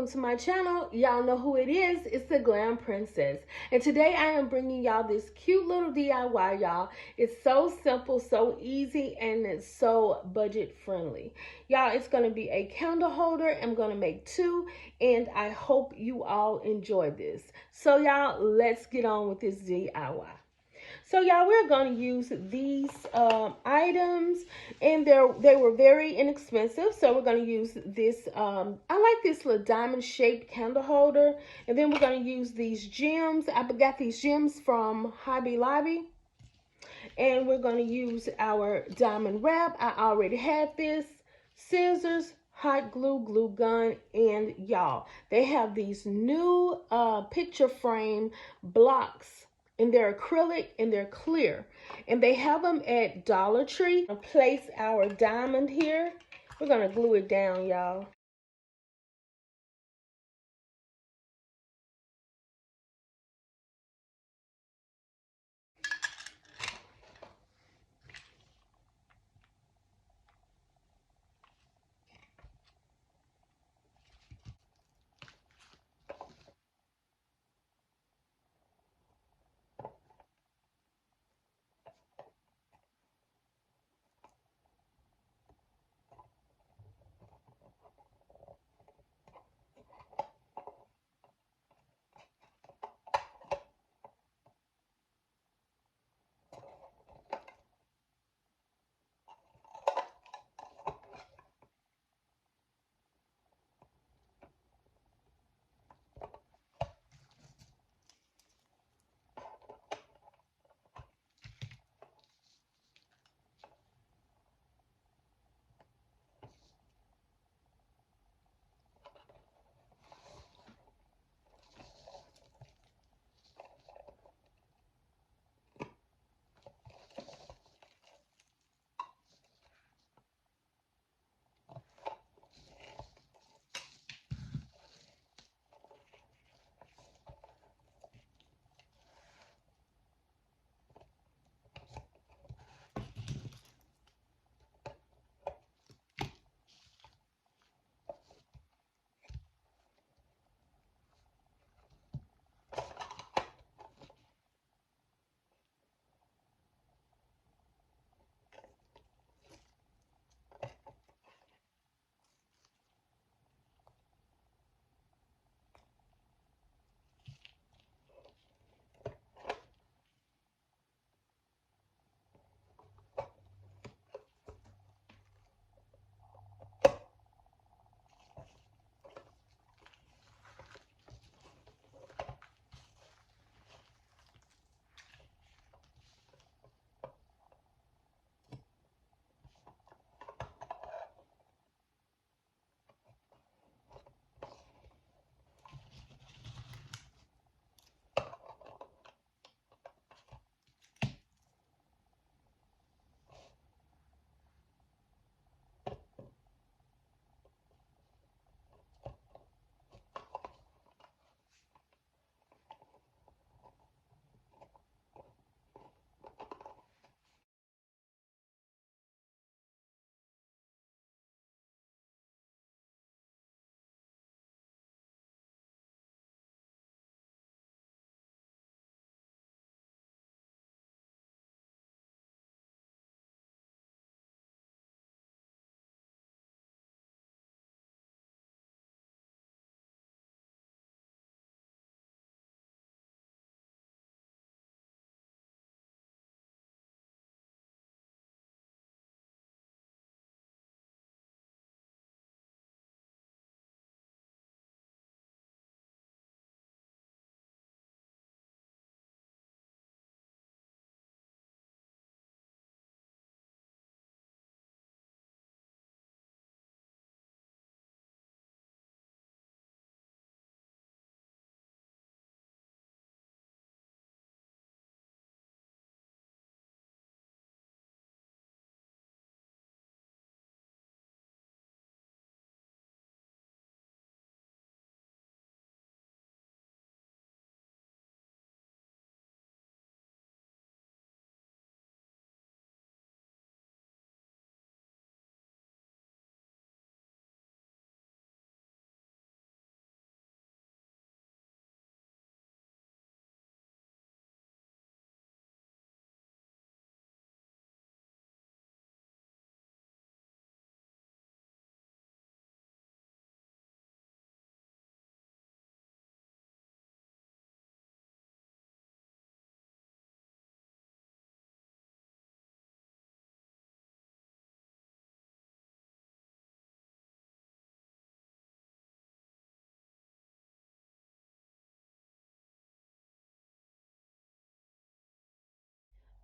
to my channel. Y'all know who it is. It's the Glam Princess. And today I am bringing y'all this cute little DIY, y'all. It's so simple, so easy, and it's so budget friendly. Y'all, it's going to be a candle holder. I'm going to make two, and I hope you all enjoy this. So y'all, let's get on with this DIY. So y'all, we're going to use these items, and they were very inexpensive. So we're going to use this. I like this little diamond shaped candle holder, and then we're going to use these gems. I got these gems from Hobby Lobby, and we're going to use our diamond wrap. I already had this, scissors, hot glue, glue gun, and y'all, they have these new picture frame blocks, and they're acrylic and they're clear, and they have them at Dollar Tree. I'll place our diamond here. We're gonna glue it down, y'all.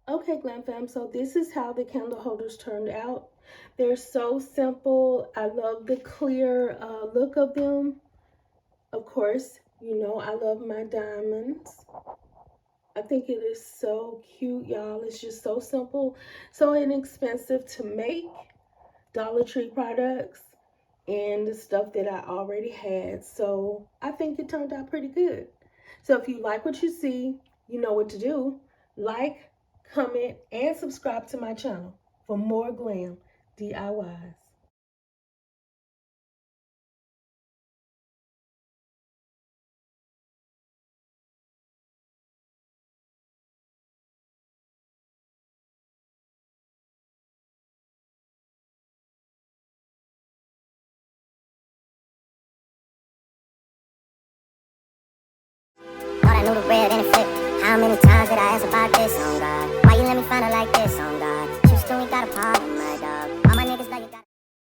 Okay, Glam fam, so this is how the candle holders turned out. They're so simple. I love the clear look of them. Of course, you know I love my diamonds. I think it is so cute, y'all. It's just so simple, so inexpensive to make. Dollar Tree products and the stuff that I already had. So I think it turned out pretty good. So if you like what you see, you know what to do. Like, comment, and subscribe to my channel for more glam DIYs. Thought I knew the red and it flipped. How many times?